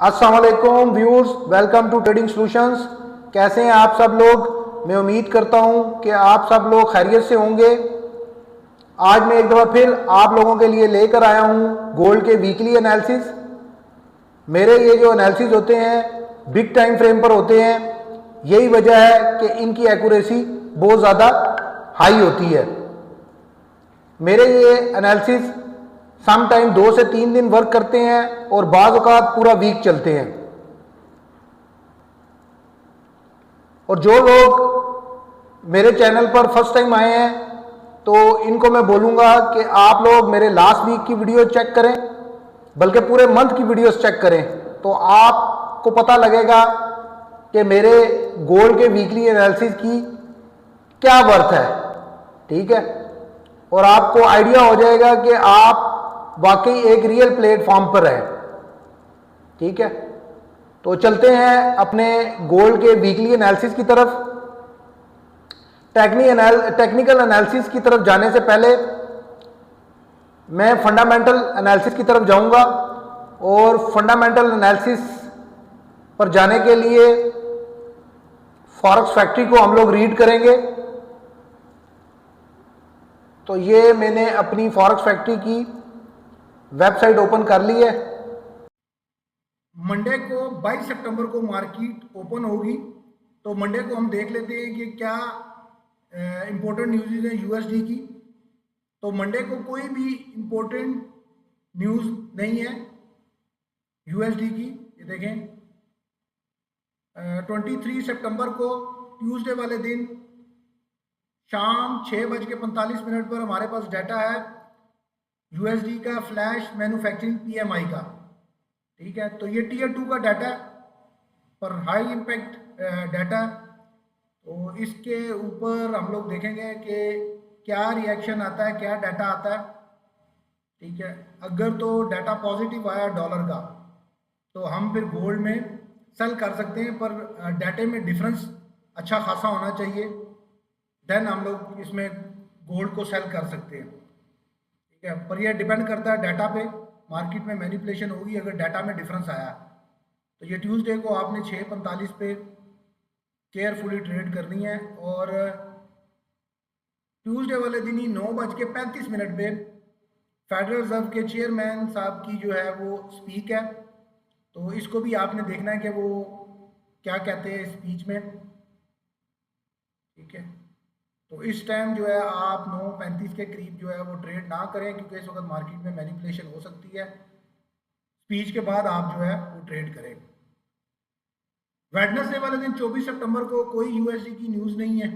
अस्सलाम वालेकुम viewers, welcome to Trading Solutions. कैसे हैं आप सब लोग? मैं उम्मीद करता हूं कि आप सब लोग खैरियत से होंगे। आज मैं एक दफ़ा फिर आप लोगों के लिए लेकर आया हूं गोल्ड के वीकली एनालिसिस। मेरे ये जो एनालिसिस होते हैं बिग टाइम फ्रेम पर होते हैं। यही वजह है कि इनकी एक्यूरेसी बहुत ज़्यादा हाई होती है। मेरे ये एनालिसिस सम टाइम 2 से 3 दिन वर्क करते हैं और बाज़ औक़ात पूरा वीक चलते हैं। और जो लोग मेरे चैनल पर फर्स्ट टाइम आए हैं तो इनको मैं बोलूँगा कि आप लोग मेरे लास्ट वीक की वीडियो चेक करें, बल्कि पूरे मंथ की वीडियोस चेक करें, तो आपको पता लगेगा कि मेरे गोल्ड के वीकली एनालिसिस की क्या वर्थ है। ठीक है, और आपको आइडिया हो जाएगा कि आप वाकई एक रियल प्लेटफॉर्म पर हैं। ठीक है, तो चलते हैं अपने गोल्ड के वीकली एनालिसिस की तरफ। टेक्निकल एनालिसिस की तरफ जाने से पहले मैं फंडामेंटल एनालिसिस की तरफ जाऊंगा, और फंडामेंटल एनालिसिस पर जाने के लिए फॉरेक्स फैक्ट्री को हम लोग रीड करेंगे। तो ये मैंने अपनी फॉरेक्स फैक्ट्री की वेबसाइट ओपन कर ली है। मंडे को 22 सितंबर को मार्केट ओपन होगी, तो मंडे को हम देख लेते हैं कि क्या इंपॉर्टेंट न्यूज़ है यूएसडी की। तो मंडे को कोई भी इंपॉर्टेंट न्यूज़ नहीं है यूएसडी की। ये देखें 23 सितंबर को ट्यूसडे वाले दिन शाम 6:45 पर हमारे पास डाटा है यूएसडी का फ्लैश मैन्युफैक्चरिंग पीएमआई का। ठीक है, तो ये टीयर 2 का डाटा पर हाई इम्पैक्ट डाटा। तो इसके ऊपर हम लोग देखेंगे कि क्या रिएक्शन आता है, क्या डाटा आता है। ठीक है, अगर तो डाटा पॉजिटिव आया डॉलर का तो हम फिर गोल्ड में सेल कर सकते हैं, पर डाटे में डिफरेंस अच्छा खासा होना चाहिए, देन हम लोग इसमें गोल्ड को सेल कर सकते हैं। ठीक है, पर यह डिपेंड करता है डाटा पे, मार्केट में मैनिपुलेशन होगी अगर डाटा में डिफरेंस आया। तो ये ट्यूसडे को आपने 6:45 पे केयरफुली ट्रेड करनी है। और ट्यूसडे वाले दिन ही 9:35 पे फेडरल रिजर्व के चेयरमैन साहब की जो है वो स्पीक है, तो इसको भी आपने देखना है कि वो क्या कहते हैं स्पीच में। ठीक है, तो इस टाइम जो है आप 9:35 के करीब जो है वो ट्रेड ना करें, क्योंकि इस वक्त मार्केट में मैनिपुलेशन हो सकती है। स्पीच के बाद आप जो है वो ट्रेड करें। वेडनेसडे वाले दिन 24 सितंबर को कोई यूएसडी की न्यूज़ नहीं है।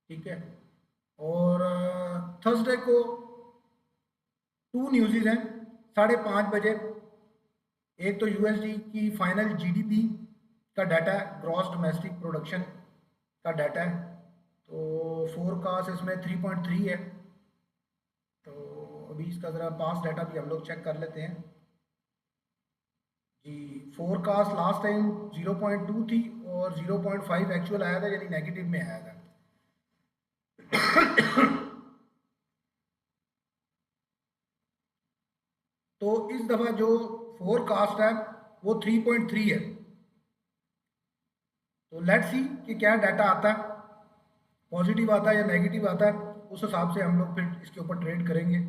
ठीक है, और थर्सडे को 2 न्यूज़ हैं 5:30 बजे। एक तो यूएसडी की फाइनल जीडीपी का डाटा है, ग्रॉस डोमेस्टिक प्रोडक्शन का डाटा है। तो फोरकास्ट इसमें 3.3 है। तो अभी इसका ज़रा पास डाटा भी हम लोग चेक कर लेते हैं जी। फोरकास्ट लास्ट टाइम 0.2 थी और 0.5 एक्चुअल आया था, यानी नेगेटिव में आया था। तो इस दफ़ा जो फोरकास्ट है वो 3.3 है। तो लेट्स सी कि क्या डाटा आता है, पॉजिटिव आता है या नेगेटिव आता है, उस हिसाब से हम लोग फिर इसके ऊपर ट्रेड करेंगे।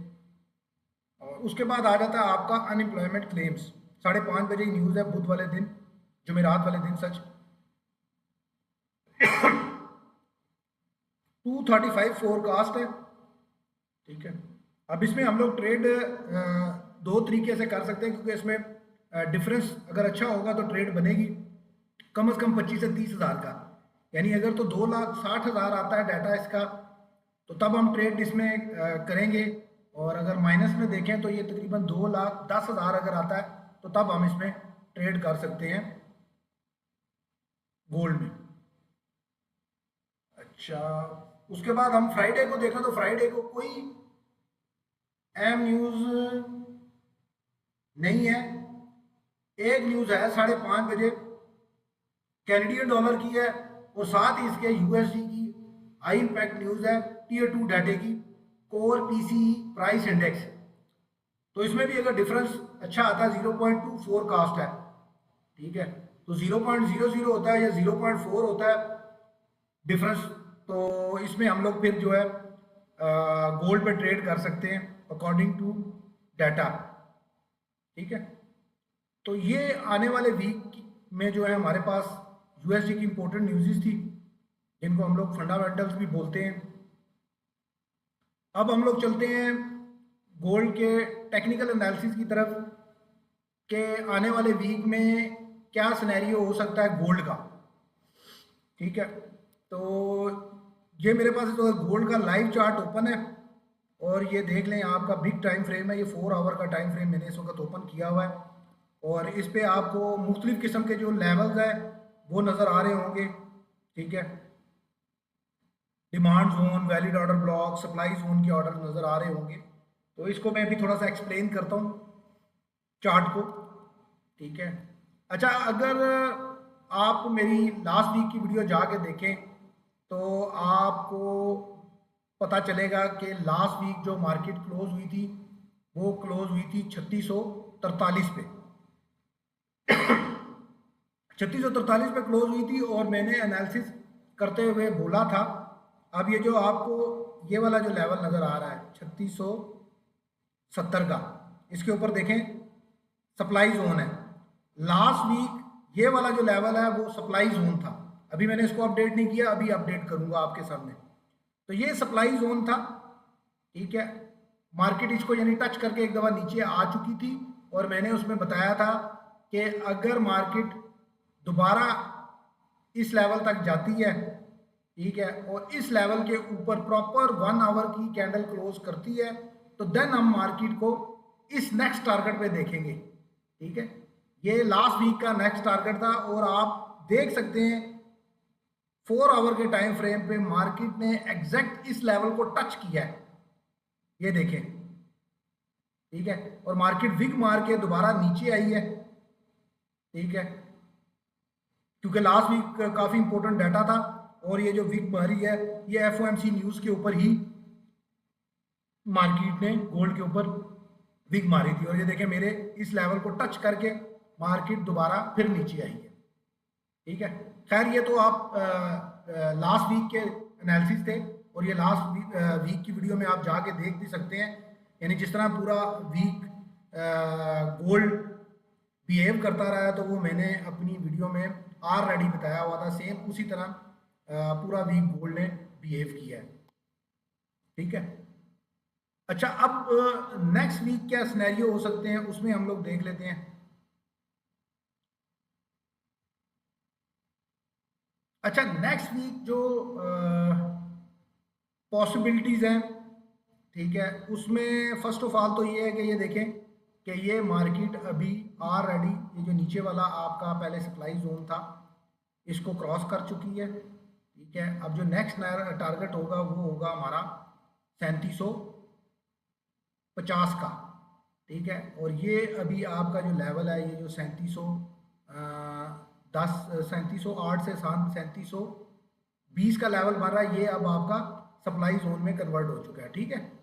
और उसके बाद आ जाता है आपका अनएम्प्लॉयमेंट क्लेम्स। 5:30 बजे की न्यूज़ है, बुध वाले दिन, जुमेरात वाले दिन सच। 235 फोरकास्ट है। ठीक है, अब इसमें हम लोग ट्रेड 2 तरीके से कर सकते हैं, क्योंकि इसमें डिफरेंस अगर अच्छा होगा तो ट्रेड बनेगी कम से कम 25 से 30 हज़ार का। यानी अगर तो 2,60,000 आता है डाटा इसका, तो तब हम ट्रेड इसमें करेंगे। और अगर माइनस में देखें तो ये तकरीबन 2,10,000 अगर आता है तो तब हम इसमें ट्रेड कर सकते हैं गोल्ड में। अच्छा, उसके बाद हम फ्राइडे को देखें तो फ्राइडे को कोई अहम न्यूज़ नहीं है। एक न्यूज़ है 5:30 बजे कैनेडियन डॉलर की है, और साथ ही इसके यूएसडी की हाई इम्पैक्ट न्यूज़ है टीयर 2 डाटे की, कोर पीसीई प्राइस इंडेक्स। तो इसमें भी अगर डिफरेंस अच्छा आता है 0.24 कास्ट है, ठीक है, तो 0.00 होता है या 0.4 होता है डिफरेंस, तो इसमें हम लोग फिर जो है गोल्ड पे ट्रेड कर सकते हैं अकॉर्डिंग टू डाटा, ठीक है। तो ये आने वाले वीक में जो है हमारे पास यूएसडी की इंपॉर्टेंट न्यूज़ थी, जिनको हम लोग फंडामेंटल्स भी बोलते हैं। अब हम लोग चलते हैं गोल्ड के टेक्निकल एनालिसिस की तरफ, के आने वाले वीक में क्या सिनेरियो हो सकता है गोल्ड का, ठीक है। तो ये मेरे पास जो है गोल्ड का लाइव चार्ट ओपन है, और ये देख लें आपका बिग टाइम फ्रेम है, ये 4 आवर का टाइम फ्रेम मैंने इस वक्त ओपन किया हुआ है, और इस पे आपको मुख्तलिफ किस्म के जो लेवल्स है वो नज़र आ रहे होंगे, ठीक है। Demand zone, valid order block, supply zone के ऑर्डर नज़र आ रहे होंगे। तो इसको मैं भी थोड़ा सा एक्सप्लेन करता हूँ चार्ट को, ठीक है। अच्छा, अगर आप मेरी लास्ट वीक की वीडियो जाके देखें तो आपको पता चलेगा कि लास्ट वीक जो मार्केट क्लोज हुई थी वो क्लोज हुई थी 3643 पे, 3643 पे क्लोज हुई थी, और मैंने एनालिसिस करते हुए बोला था, अब ये जो आपको ये वाला जो लेवल नज़र आ रहा है 3670 का, इसके ऊपर देखें सप्लाई जोन है। लास्ट वीक ये वाला जो लेवल है वो सप्लाई जोन था, अभी मैंने इसको अपडेट नहीं किया, अभी अपडेट करूंगा आपके सामने। तो ये सप्लाई जोन था, ठीक है। मार्केट इसको यानी टच करके एक दफ़ा नीचे आ चुकी थी, और मैंने उसमें बताया था कि अगर मार्केट दोबारा इस लेवल तक जाती है, ठीक है, और इस लेवल के ऊपर प्रॉपर 1 आवर की कैंडल क्लोज करती है, तो देन हम मार्केट को इस नेक्स्ट टारगेट पे देखेंगे, ठीक है। ये लास्ट वीक का नेक्स्ट टारगेट था, और आप देख सकते हैं 4 आवर के टाइम फ्रेम पे मार्केट ने एग्जैक्ट इस लेवल को टच किया है, ये देखें, ठीक है, और मार्केट विग मार के दोबारा नीचे आई है, ठीक है, क्योंकि लास्ट वीक काफ़ी इंपॉर्टेंट डाटा था, और ये जो विग मारी है ये एफओएमसी न्यूज़ के ऊपर ही मार्केट ने गोल्ड के ऊपर विग मारी थी, और ये देखें मेरे इस लेवल को टच करके मार्केट दोबारा फिर नीचे आई है, ठीक है। खैर ये तो आप लास्ट वीक के एनालिसिस थे, और ये लास्ट वीक की वीडियो में आप जाके देख भी सकते हैं, यानी जिस तरह पूरा वीक गोल्ड बिहेव करता रहा है, तो वो मैंने अपनी वीडियो में ऑलरेडी बताया हुआ था, सेम उसी तरह पूरा वीक गोल्ड ने बिहेव किया है, ठीक है। अच्छा, अब नेक्स्ट वीक क्या सिनेरियो हो सकते हैं उसमें हम लोग देख लेते हैं। अच्छा, नेक्स्ट वीक जो पॉसिबिलिटीज़ हैं, ठीक है, उसमें फर्स्ट ऑफ ऑल तो ये है कि ये देखें कि ये मार्केट अभी ऑलरेडी ये जो नीचे वाला आपका पहले सप्लाई जोन था इसको क्रॉस कर चुकी है, ठीक है। अब जो नेक्स्ट टारगेट होगा वो होगा हमारा 3750 का, ठीक है, और ये अभी आपका जो लेवल है ये जो 3708 से 3720 का लेवल बन रहा है, ये अब आपका सप्लाई जोन में कन्वर्ट हो चुका है, ठीक है।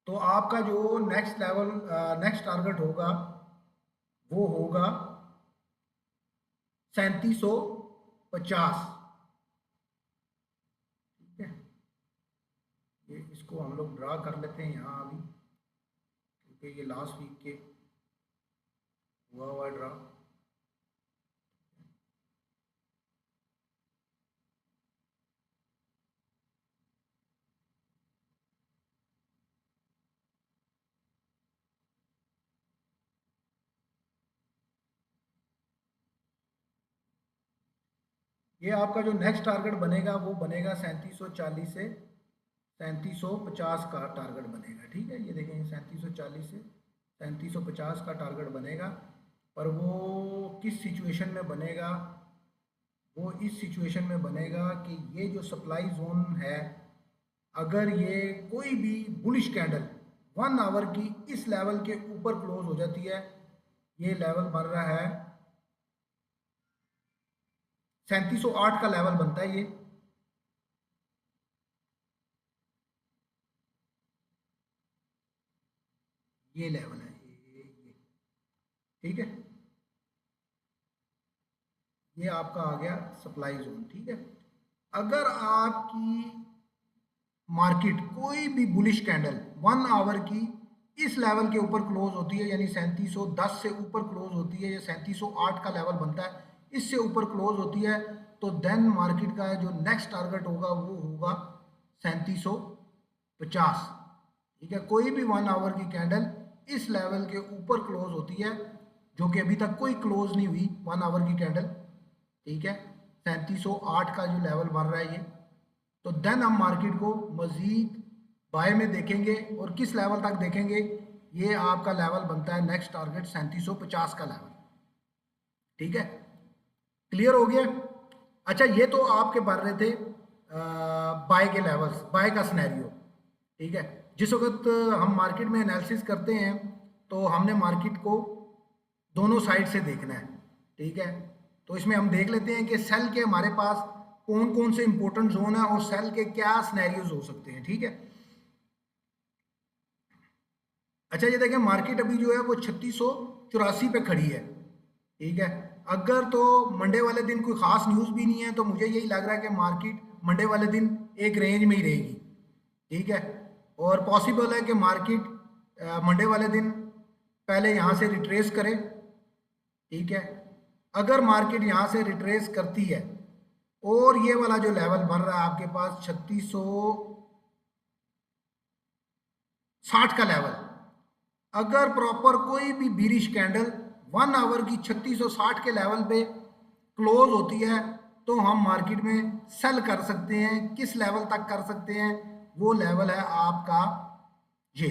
तो आपका जो नेक्स्ट लेवल नेक्स्ट टारगेट होगा वो होगा 3750, ठीक है। ये इसको हम लोग ड्रा कर लेते हैं यहाँ अभी, क्योंकि ये लास्ट वीक के हुआ हुआ ड्रा। ये आपका जो नेक्स्ट टारगेट बनेगा वो बनेगा 3740 से 3750 का टारगेट बनेगा, ठीक है। ये देखें 3740 से 3750 का टारगेट बनेगा, पर वो किस सिचुएशन में बनेगा, वो इस सिचुएशन में बनेगा कि ये जो सप्लाई जोन है, अगर ये कोई भी बुलिश कैंडल 1 आवर की इस लेवल के ऊपर क्लोज हो जाती है, ये लेवल बन रहा है 3708 का लेवल बनता है ये, ये लेवल है, ये ठीक है, ये आपका आ गया सप्लाई जोन। ठीक है, अगर आपकी मार्केट कोई भी बुलिश कैंडल 1 आवर की इस लेवल के ऊपर क्लोज होती है, यानी 3710 से ऊपर क्लोज होती है, या 3708 का लेवल बनता है, इससे ऊपर क्लोज होती है, तो देन मार्केट का जो नेक्स्ट टारगेट होगा वो होगा 3750। ठीक है, कोई भी 1 आवर की कैंडल इस लेवल के ऊपर क्लोज होती है, जो कि अभी तक कोई क्लोज नहीं हुई 1 आवर की कैंडल। ठीक है, 3708 का जो लेवल बन रहा है ये, तो देन हम मार्केट को मजीद बाय में देखेंगे, और किस लेवल तक देखेंगे, ये आपका लेवल बनता है नेक्स्ट टारगेट 3750 का लेवल। ठीक है, क्लियर हो गया। अच्छा, ये तो आपके बन रहे थे बाय के लेवल्स, बाय का सिनेरियो। ठीक है, जिस वक्त हम मार्केट में एनालिसिस करते हैं तो हमने मार्केट को दोनों साइड से देखना है। ठीक है, तो इसमें हम देख लेते हैं कि सेल के हमारे पास कौन कौन से इंपॉर्टेंट जोन है और सेल के क्या सिनेरियोज हो सकते हैं। ठीक है, अच्छा ये देखें, मार्केट अभी जो है वो 3684 पे खड़ी है। ठीक है, अगर तो मंडे वाले दिन कोई खास न्यूज़ भी नहीं है, तो मुझे यही लग रहा है कि मार्केट मंडे वाले दिन एक रेंज में ही रहेगी। ठीक है, और पॉसिबल है कि मार्केट मंडे वाले दिन पहले यहाँ से रिट्रेस करे। ठीक है, अगर मार्केट यहाँ से रिट्रेस करती है और ये वाला जो लेवल बन रहा है आपके पास 3660 का लेवल, अगर प्रॉपर कोई भी बीरिश कैंडल 1 आवर की 3660 के लेवल पे क्लोज होती है, तो हम मार्केट में सेल कर सकते हैं। किस लेवल तक कर सकते हैं, वो लेवल है आपका ये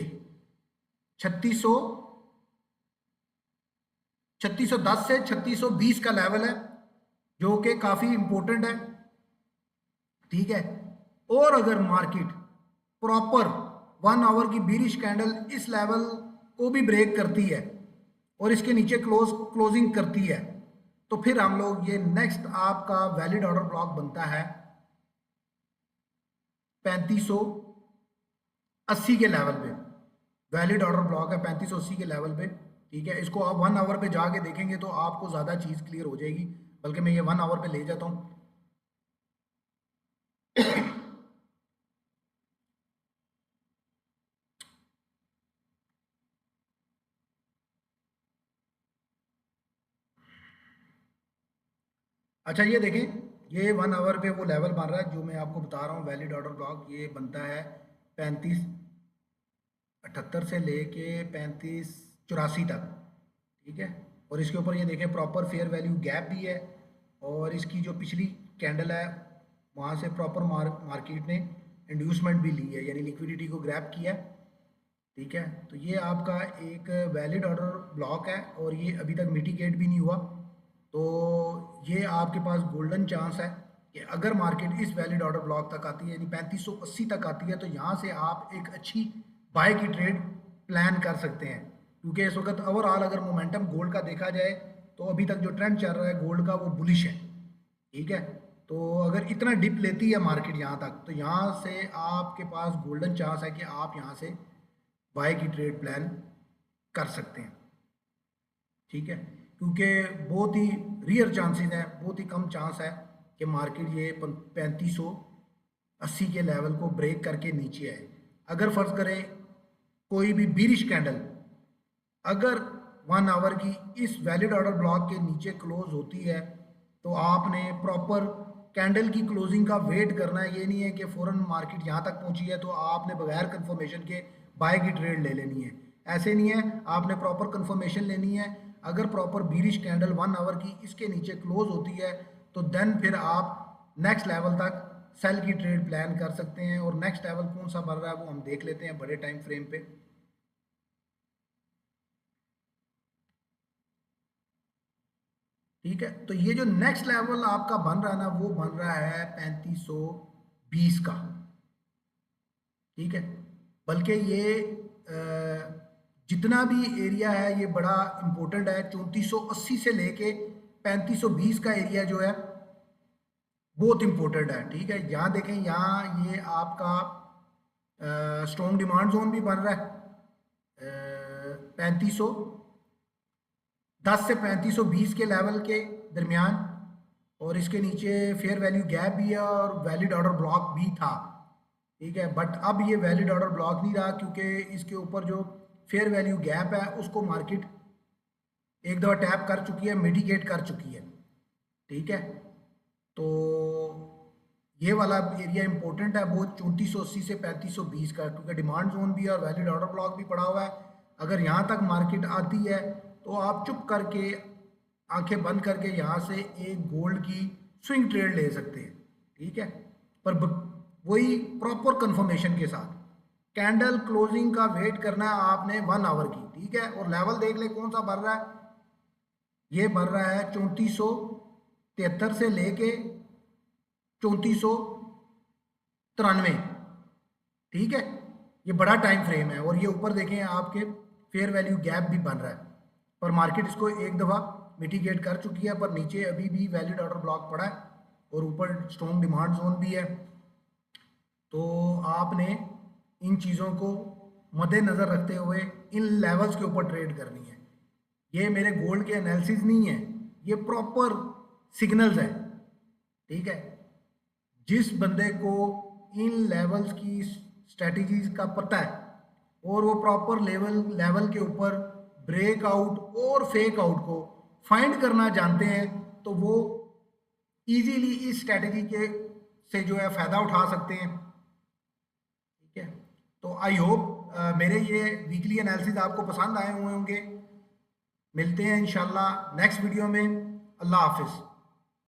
3610 से 3620 का लेवल है, जो कि काफ़ी इंपॉर्टेंट है। ठीक है, और अगर मार्केट प्रॉपर 1 आवर की बीरिश कैंडल इस लेवल को भी ब्रेक करती है और इसके नीचे क्लोजिंग करती है, तो फिर हम लोग ये नेक्स्ट आपका वैलिड ऑर्डर ब्लॉक बनता है 3580 के लेवल पे। वैलिड ऑर्डर ब्लॉक है 3580 के लेवल पे। ठीक है, इसको आप 1 आवर पे जाके देखेंगे तो आपको ज़्यादा चीज़ क्लियर हो जाएगी, बल्कि मैं ये 1 आवर पे ले जाता हूँ। अच्छा ये देखें, ये 1 आवर पे वो लेवल बन रहा है जो मैं आपको बता रहा हूँ, वैलिड ऑर्डर ब्लॉक। ये बनता है 3578 से लेके 3584 तक। ठीक है, और इसके ऊपर ये देखें प्रॉपर फेयर वैल्यू गैप भी है, और इसकी जो पिछली कैंडल है वहाँ से प्रॉपर मार्केट ने इंड्यूसमेंट भी ली है, यानी लिक्विडिटी को ग्रैब किया है। ठीक है, तो ये आपका एक वैलिड ऑर्डर ब्लॉक है, और ये अभी तक मिटिगेट भी नहीं हुआ। तो ये आपके पास गोल्डन चांस है कि अगर मार्केट इस वैलिड ऑर्डर ब्लॉक तक आती है, यानी 3580 तक आती है, तो यहाँ से आप एक अच्छी बाय की ट्रेड प्लान कर सकते हैं। क्योंकि इस वक्त ओवरऑल अगर मोमेंटम गोल्ड का देखा जाए तो अभी तक जो ट्रेंड चल रहा है गोल्ड का वो बुलिश है। ठीक है, तो अगर इतना डिप लेती है मार्केट यहाँ तक, तो यहाँ से आपके पास गोल्डन चांस है कि आप यहाँ से बाय की ट्रेड प्लान कर सकते हैं। ठीक है, क्योंकि बहुत ही रियर चांसेस हैं, बहुत ही कम चांस है कि मार्केट ये 3580 के लेवल को ब्रेक करके नीचे आए। अगर फर्ज करें कोई भी बीरिश कैंडल अगर 1 आवर की इस वैलिड ऑर्डर ब्लॉक के नीचे क्लोज होती है, तो आपने प्रॉपर कैंडल की क्लोजिंग का वेट करना है। ये नहीं है कि फ़ौरन मार्केट यहाँ तक पहुँची है तो आपने बगैर कंफर्मेशन के बाय की ट्रेड ले लेनी है। ऐसे नहीं है, आपने प्रॉपर कंफर्मेशन लेनी है। अगर प्रॉपर बीरिश कैंडल 1 आवर की इसके नीचे क्लोज होती है, तो देन फिर आप नेक्स्ट लेवल तक सेल की ट्रेड प्लान कर सकते हैं। और नेक्स्ट लेवल कौन सा बन रहा है वो हम देख लेते हैं बड़े टाइम फ्रेम पे। ठीक है, तो ये जो नेक्स्ट लेवल आपका बन रहा है ना, वो बन रहा है 3520 का। ठीक है, बल्कि ये जितना भी एरिया है ये बड़ा इंपॉर्टेंट है। 3480 से लेके 3520 का एरिया जो है बहुत इंपॉर्टेंट है। ठीक है, यहाँ देखें, यहाँ ये आपका स्ट्रॉन्ग डिमांड जोन भी बन रहा है। 10 से 3520 के लेवल के दरमियान, और इसके नीचे फेयर वैल्यू गैप भी है और वैलिड ऑर्डर ब्लॉक भी था, ठीक है। बट अब ये वैलिड ऑर्डर ब्लॉक नहीं रहा, क्योंकि इसके ऊपर जो फेयर वैल्यू गैप है उसको मार्केट एक दफ़ा टैप कर चुकी है, मिटिगेट कर चुकी है, ठीक है। तो ये वाला एरिया इंपॉर्टेंट है बहुत, 3480 से 3520 का, क्योंकि डिमांड जोन भी है और वैलिड ऑर्डर ब्लॉक भी पड़ा हुआ है। अगर यहाँ तक मार्केट आती है तो आप चुप करके आंखें बंद करके यहाँ से एक गोल्ड की स्विंग ट्रेड ले सकते हैं, ठीक है। पर वही प्रॉपर कंफर्मेशन के साथ कैंडल क्लोजिंग का वेट करना है आपने 1 आवर की, ठीक है। और लेवल देख ले कौन सा बढ़ रहा है, ये बढ़ रहा है 3473 से लेके 3493, ठीक है। ये बड़ा टाइम फ्रेम है, और ये ऊपर देखें आपके फेयर वैल्यू गैप भी बन रहा है, पर मार्केट इसको एक दफ़ा मिटिगेट कर चुकी है, पर नीचे अभी भी वैलिड ऑर्डर ब्लॉक पड़ा है और ऊपर स्ट्रॉन्ग डिमांड जोन भी है। तो आपने इन चीज़ों को मद्देनज़र रखते हुए इन लेवल्स के ऊपर ट्रेड करनी है। ये मेरे गोल्ड के एनालिसिस नहीं है, ये प्रॉपर सिग्नल्स है, ठीक है। जिस बंदे को इन लेवल्स की स्ट्रेटजीज का पता है और वो प्रॉपर लेवल के ऊपर ब्रेकआउट और फेक आउट को फाइंड करना जानते हैं, तो वो इजीली इस स्ट्रेटजी के से जो है फ़ायदा उठा सकते हैं, ठीक है। तो आई होप मेरे ये वीकली एनालिसिस आपको पसंद आए हुए होंगे। मिलते हैं इंशाल्लाह नेक्स्ट वीडियो में। अल्लाह हाफिज़।